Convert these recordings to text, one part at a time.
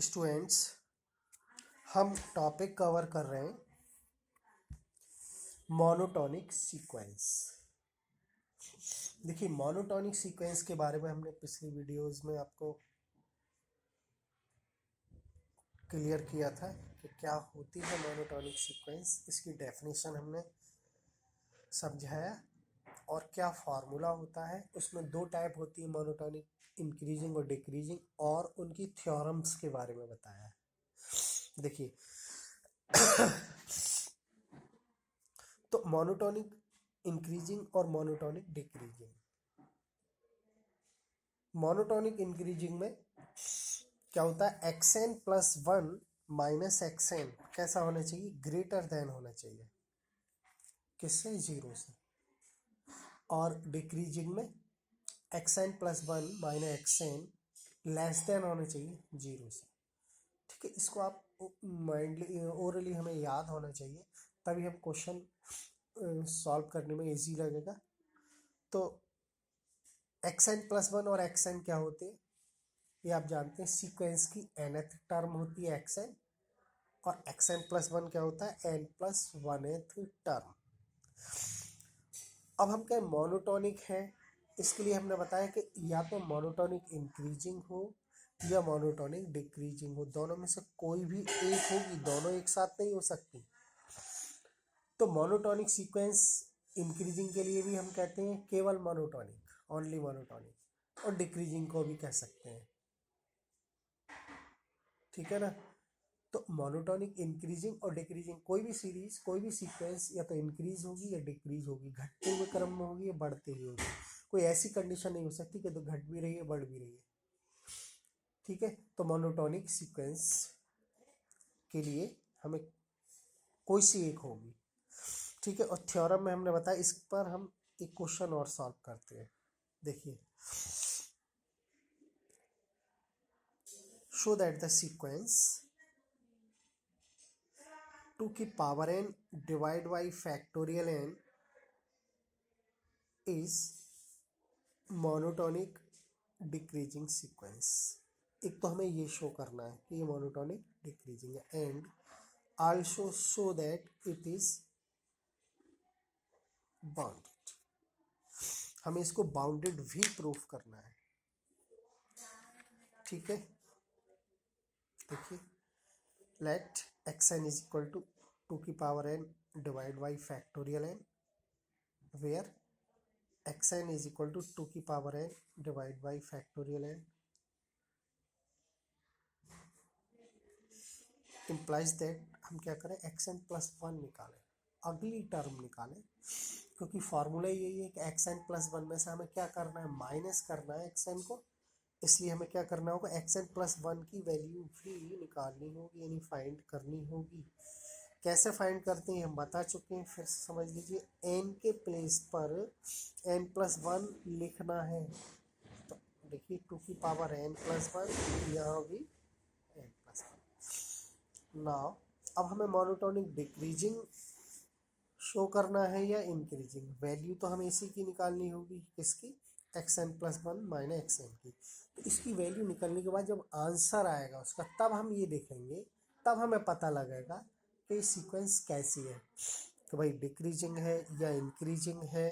Students, हम topic cover कर रहे हैं मोनोटोनिक सीक्वेंस। देखिए, मोनोटोनिक सीक्वेंस के बारे में हमने पिछली वीडियोस में आपको क्लियर किया था कि क्या होती है मोनोटोनिक सीक्वेंस। इसकी डेफिनेशन हमने समझाया और क्या फार्मूला होता है। उसमें दो टाइप होती है मोनोटोनिक, इंक्रीजिंग और डिक्रीजिंग, और उनकी थ्योरम्स के बारे में बताया है। देखिए तो मोनोटोनिक इंक्रीजिंग और मोनोटोनिक डिक्रीजिंग। मोनोटोनिक इंक्रीजिंग में क्या होता है, xn plus one minus xn कैसा होना चाहिए, ग्रेटर देन होना चाहिए, किससे, जीरो से। और डिक्रीजिंग में xn plus one minus xn less than होना चाहिए, जीरो से। ठीक है, इसको आप माइंडली ओरली हमें याद होना चाहिए, तभी हम क्वेश्चन सॉल्व करने में इजी लगेगा। तो एक्सएन प्लस वन और एक्सएन क्या होते हैं ये आप जानते हैं। सीक्वेंस की nth टर्म होती है एक्सएन, और एक्सएन प्लस वन क्या होता है, n प्लस वन टर्म। अब हम क्या मोनोटोनिक है, इसके लिए हमने बताया कि या तो मोनोटोनिक इंक्रीजिंग हो या मोनोटोनिक डिक्रीजिंग हो, दोनों में से कोई भी एक होगी, दोनों एक साथ नहीं हो सकती। तो मोनोटोनिक सीक्वेंस इंक्रीजिंग के लिए भी हम कहते हैं केवल मोनोटोनिक, ओनली मोनोटोनिक, और डिक्रीजिंग को भी कह सकते हैं। ठीक है ना। तो मोनोटोनिक इंक्रीजिंग और डिक्रीजिंग, कोई भी सीरीज, कोई भी सीक्वेंस या तो इंक्रीज होगी या डिक्रीज होगी, घटते हुए क्रम में होगी या बढ़ते हुए होगी। कोई ऐसी कंडीशन नहीं हो सकती कि तो घट भी रही है बढ़ भी रही है। ठीक है, तो मोनोटोनिक सीक्वेंस के लिए हमें कोई सी एक होगी। ठीक है, और थ्योरम में हमने बताया, इस पर हम एक क्वेश्चन और सॉल्व करते हैं। देखिए, शो दैट द सीक्वेंस 2 की power n divide by factorial n is monotonic decreasing sequence. एक तो हमें ये शो करना है कि ये मोनोटोनिक डिक्रीजिंग है, and also show that it is bounded. हमें इसको बाउंडेड भी प्रूफ करना है। ठीक है, देखिए, let X N is equal to 2 की power n divide by factorial n, where xn is equal to 2 की power n divide by factorial n implies that हम क्या करें, xn प्लस वन निकालें, अगली टर्म निकालें, क्योंकि फॉर्मूला यही है कि xn प्लस वन में से हमें क्या करना है, माइनस करना है xn को। इसलिए हमें क्या करना होगा, xn प्लस वन की वैल्यू भी निकालनी होगी, यानी फाइंड करनी होगी। कैसे फाइंड करते हैं हम बता चुके हैं, फिर समझ लीजिए। n के प्लेस पर n प्लस वन लिखना है। तो देखिए, 2 की पावर n प्लस वन, यहाँ भी n प्लस वन। नाउ अब हमें मोनोटोनिक डिक्रीजिंग शो करना है या इंक्रीजिंग, वैल्यू तो हमें इसी की निकालनी होगी, किसकी, X N plus one minus X N की। तो इसकी वैल्यू निकलने के बाद जब आंसर आएगा उसका, तब हम ये देखेंगे, तब हमें पता लगेगा कि सीक्वेंस कैसी है, तो भाई डिक्रीजिंग है या इंक्रीजिंग है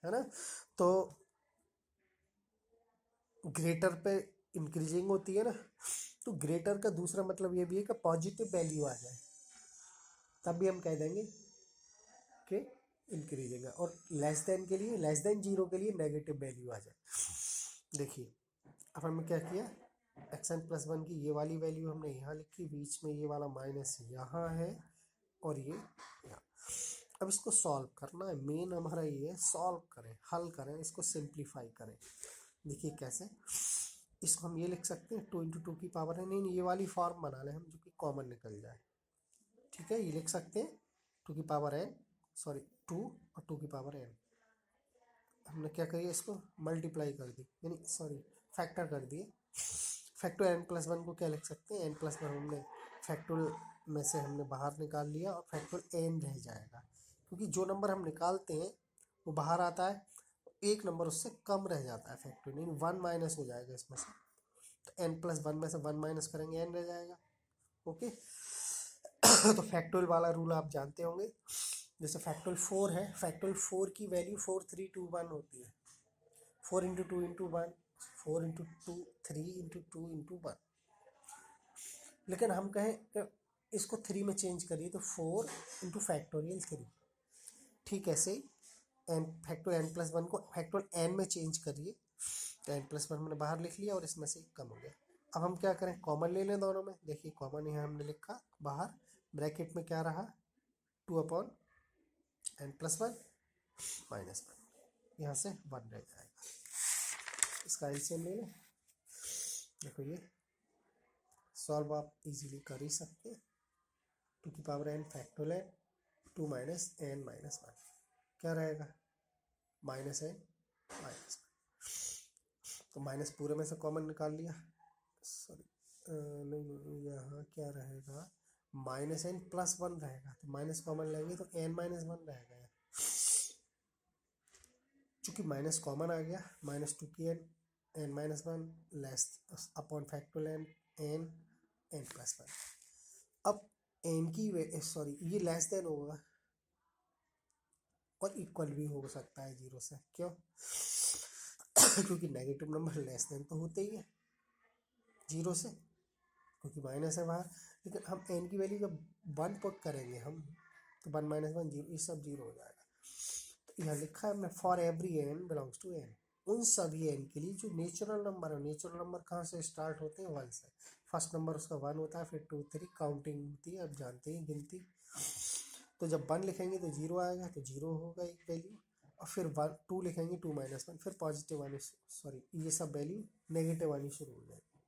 ना। तो ग्रेटर पे इंक्रीजिंग होती है ना, तो ग्रेटर का दूसरा मतलब ये भी है कि पॉजिटिव वैल्यू आ जाए, तब भी हम कह देंगे कि इंक्रीजिंग है। और लेस देन के लिए, लेस देन जीरो के लिए नेगेटिव वैल्यू आ जाए। देखिए, अब हमने क्या किया, एक्स एन प्लस वन की ये वाली वैल्यू हमने यहाँ लिखी, बीच में ये वाला माइनस यहाँ है और ये यहाँ। अब इसको सॉल्व करना है, मेन हमारा ये है, सॉल्व करें, हल करें, इसको सिंप्लीफाई करें। देखिए कैसे, इसको हम ये लिख सकते हैं 2 इंटू टू की पावर है, नहीं ये वाली फॉर्म बना लें हम, जो कि कॉमन निकल जाए। ठीक है, ये लिख सकते हैं 2 की पावर n, सॉरी 2 और 2 की पावर n। हमने क्या करिए, इसको मल्टीप्लाई कर दी, यानी सॉरी फैक्टर कर दिए। फैक्टर n प्लस वन को क्या लिख सकते हैं, n प्लस वन हमने फैक्टोरियल में से हमने बाहर निकाल लिया, और फैक्टोरियल n रह जाएगा, क्योंकि जो नंबर हम निकालते हैं वो बाहर आता है, एक नंबर उससे कम रह जाता है फैक्टोरियल, यानी वन माइनस हो जाएगा इसमें से। तो तो n प्लस वन में से वन माइनस करेंगे n रह जाएगा। ओके तो फैक्टोरियल वाला रूल आप जानते होंगे। जैसे फैक्टोरियल 4 है, फैक्टोरियल 4 की वैल्यू 4 3 2 1 होती है। 4 into two into one, 4 into two 3 into two into one. लेकिन हम कहें कि इसको 3 में चेंज करिए तो 4 इंटू फैक्टोरियल 3। ठीक ऐसे ही n factorial n plus one को फैक्टोरियल n में चेंज करिए तो n प्लस वन मैंने बाहर लिख लिया और इसमें से कम हो गया। अब हम क्या करें, कॉमन ले लें दोनों में। देखिए कॉमन यहाँ हमने लिखा बाहर, ब्रैकेट में क्या रहा 2/n plus one minus one, यहाँ से 1 रह जाएगा। इसका एलसीएम ले लें। देखो ये सॉल्व आप इजीली कर ही सकते हैं। 2 की power n factorial n, 2 minus n minus one क्या रहेगा, माइनस n माइनस वन। तो माइनस पूरे में से कॉमन निकाल लिया, सॉरी नहीं यहाँ क्या रहेगा, माइनस n प्लस वन रहेगा। तो माइनस कॉमन लेंगे तो n माइनस वन रहेगा। चूँकि माइनस कॉमन आ गया, माइनस टू की n minus one less upon factorial n n plus one. अब n की सॉरी ये लेस देन होगा और इक्वल भी हो सकता है 0 से। क्यों? क्योंकि नेगेटिव नंबर लेस देन तो होते ही है 0 से, क्योंकि माइनस है बाहर। लेकिन हम n की वैल्यू जब 1 पुट करेंगे हम तो 1 माइनस वन 0, ये सब 0 हो जाएगा। तो यहाँ लिखा है हमने for every n belongs to n, उन सभी n के लिए जो नेचुरल नंबर है। नेचुरल नंबर कहाँ से स्टार्ट होते हैं, 1 से। फर्स्ट नंबर उसका 1 होता है, फिर 2 3 काउंटिंग होती है, आप जानते हैं गिनती। तो जब 1 लिखेंगे तो 0 आएगा, तो 0 होगा एक वैल्यू। और फिर 1 2 लिखेंगे 2 माइनस वन, फिर पॉजिटिव आनी, सॉरी ये सब वैल्यू नेगेटिव आनी शुरू हो जाएगी।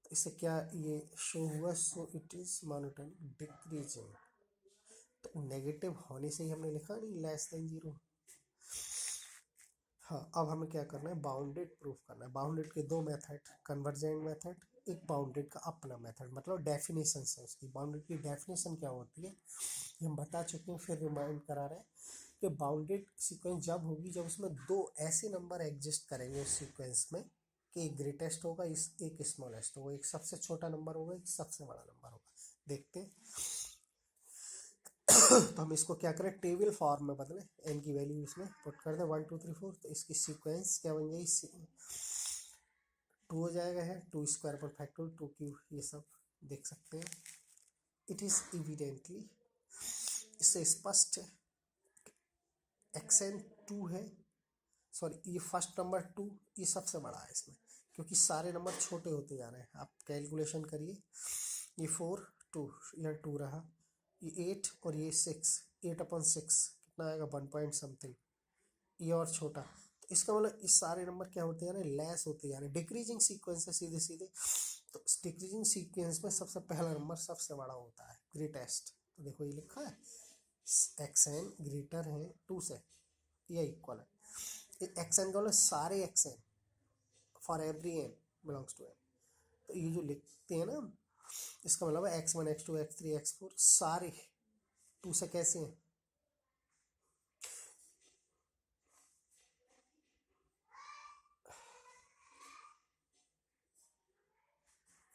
तो इससे क्या ये शो हुआ, so it is monotonic decreasing. तो नेगेटिव होने से ही हमने लिखा नहीं लेस देन 0। हाँ अब हमें क्या करना है, बाउंडेड प्रूफ करना है। बाउंडेड के दो मेथड, कन्वर्जेंट मेथड, एक बाउंडेड का अपना मेथड, मतलब डेफिनेशन है उसकी। बाउंडेड की डेफिनेशन क्या होती है ये हम बता चुके हैं, फिर रिमाइंड करा रहे हैं कि बाउंडेड सीक्वेंस जब होगी जब उसमें दो ऐसे नंबर एग्जिस्ट करेंगे उस सीक्वेंस में कि एक ग्रेटेस्ट होगा, एक स्मॉलेस्ट होगा, एक सबसे छोटा नंबर होगा, एक सबसे बड़ा नंबर होगा। देखते हैं। तो हम इसको क्या करें, टेबल फॉर्म में बदलें, n की वैल्यू इसमें पुट कर दें 1 2 3 4। तो इसकी सीक्वेंस क्या बन जाएगी, 2 हो जाएगा है, 2 स्क्वायर पर फैक्टोरियल 2 क्यूब, ये सब देख सकते हैं। इट इज इविडेंटली, इससे स्पष्ट है xn 2 है, सॉरी ये फर्स्ट नंबर 2 ये सबसे बड़ा है इसमें, क्योंकि सारे नंबर छोटे होते जा रहे हैं। आप कैलकुलेशन करिए, ये 4 2 यह 2 रहा, ये 8 और ये 6, 8/6 कितना आएगा 1 पॉइंट समथिंग, ये और छोटा। तो इसका मतलब इस सारे नंबर क्या होते जा रहे हैं, लेस होते जा रहे हैं, डिक्रीजिंग सीक्वेंस है सीधे सीधे। तो डिक्रीजिंग सीक्वेंस में सबसे पहला नंबर सबसे बड़ा होता है, ग्रेटेस्ट। तो देखो ये लिखा है xn ग्रेटर है 2 से, ये इक्वल है। xn का मतलब सारे xn for every n belongs to n। तो ये जो लिखते हैं ना, इसका मतलब है x1 x2 x3 x4 सारे 2 से कैसे हैं।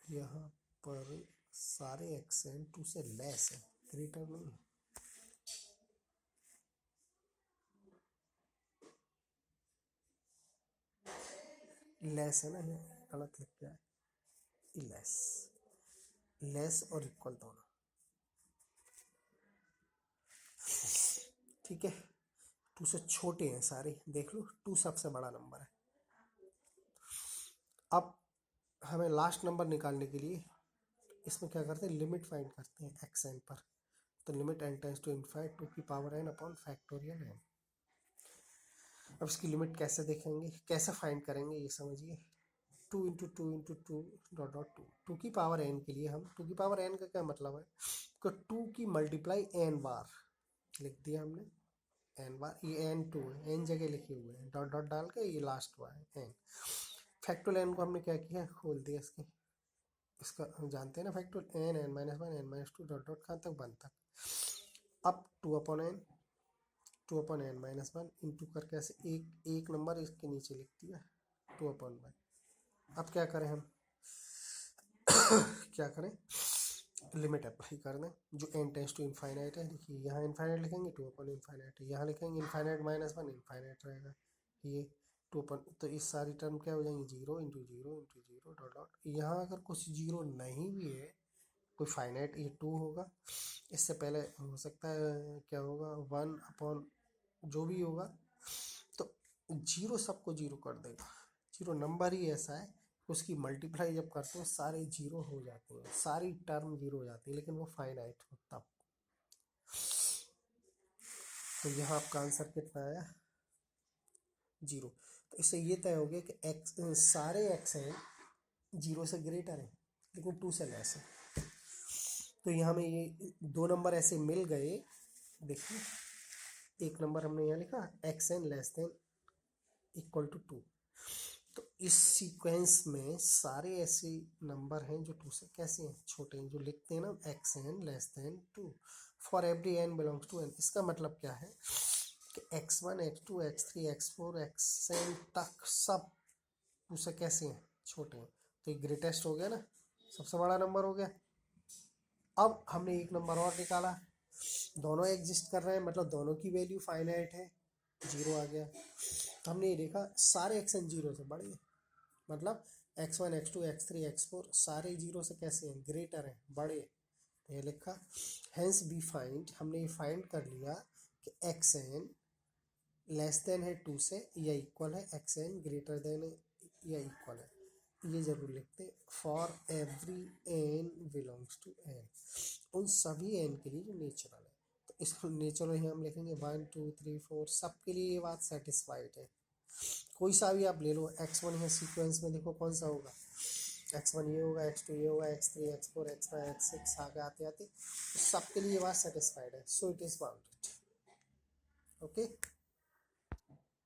यहाँ पर सारे xn 2 से लेस है, ग्रेटर नहीं है। लेस है ना, ये गलत लिख गया है, लेस, लेस और इक्वल दोनों। ठीक है, 2 से छोटे हैं सारे, देख लो 2 सबसे बड़ा नंबर है। अब हमें लास्ट नंबर निकालने के लिए इसमें क्या करते हैं, लिमिट फाइंड करते हैं xn पर। तो limit n tends to infinite 2 की power n upon factorial n। अब इसकी लिमिट कैसे देखेंगे, कैसे फाइंड करेंगे ये समझिए। 2 into two into two dot dot to, 2 की पावर n के लिए हम 2 की पावर n का क्या मतलब है कि 2 की मल्टीप्लाई n बार लिख दिया हमने, n बार, ये n2 है, n जगह लिखे हुए हैं, डॉट डॉट डाल के ये लास्ट हुआ है n। फैक्टोरियल n को हमने क्या किया, खोल दिया इसके, इसका हम जानते हैं ना factorial n n minus one n minus two dot dot कहाँ तक 1 तक। अब 2/n 2/n minus one into करके ऐसे एक एक नंबर इसके नीचे लिख दिया 2/1। अब क्या करें हम क्या करें, लिमिट अप्लाई कर दें जो n टेंस टू इनफाइनाइट है। देखिए यहाँ इनफाइनाइट लिखेंगे 2/इनफाइनाइट, यहाँ लिखेंगे इनफाइनाइट -1 इनफाइनाइट रहेगा, ये 2 तो इस सारी टर्म क्या हो जाएंगी 0 into zero into zero dot dot. यहाँ अगर कुछ जीरो नहीं भी है कोई फाइनाइट, ये 2 होगा। इससे पहले हो सकता है क्या होगा 1 जो भी होगा, तो जीरो सबको जीरो कर देगा। जीरो नंबर ही ऐसा है, उसकी मल्टीप्लाई जब करते हैं सारे जीरो हो जाते हैं, सारी टर्म जीरो हो जाती है, लेकिन वो फाइनाइट हो तब। तो यहाँ आपका आंसर कितना आया 0। तो इससे ये तय हो गया कि एक्स सारे एक्स हैं 0 से ग्रेटर है लेकिन 2 से लेस है। तो यहाँ में ये 2 नंबर ऐसे मिल गए। देखिए एक नंबर हमने यहाँ लिखा xn less than equal to 2। तो इस सीक्वेंस में सारे ऐसे नंबर हैं जो 2 से कैसे हैं छोटे हैं, जो लिखते हैं ना xn less than 2 for every n belongs to n। इसका मतलब क्या है कि x1 x2 x3 x4 xn तक सब 2 से कैसे हैं छोटे हैं। तो ये ग्रेटेस्ट हो गया ना, सबसे बड़ा नंबर हो गया। अब हमने एक नंबर और निकाला, दोनों एग्जिस्ट कर रहे हैं मतलब दोनों की वैल्यू फाइनाइट है, 0 आ गया। तो हमने ये देखा सारे एक्सन 0 से बड़े हैं, मतलब x1 x2 x3 x4 सारे 0 से कैसे हैं ग्रेटर हैं बड़े। तो ये लिखा हेंस बी फाइंड, हमने ये फाइंड कर लिया कि xn लेस देन है 2 से या इक्वल है xn ग्रेटर देन या इक्वल है। ये जरूर लिखते for every n belongs to n, उन सभी n के लिए जो नेचुरल है। तो इसको नेचुरल ही हम लिखेंगे 1 2 3 4 सब के लिए ये बात सेटिस्फाइड है। कोई सा भी आप ले लो, x1 है सीक्वेंस में देखो कौन सा होगा, x1 ये होगा x2 ये होगा x3 x4 x5 x6 आगे आते आते तो सबके लिए ये बात सेटिस्फाइड है। So it is bounded. Okay.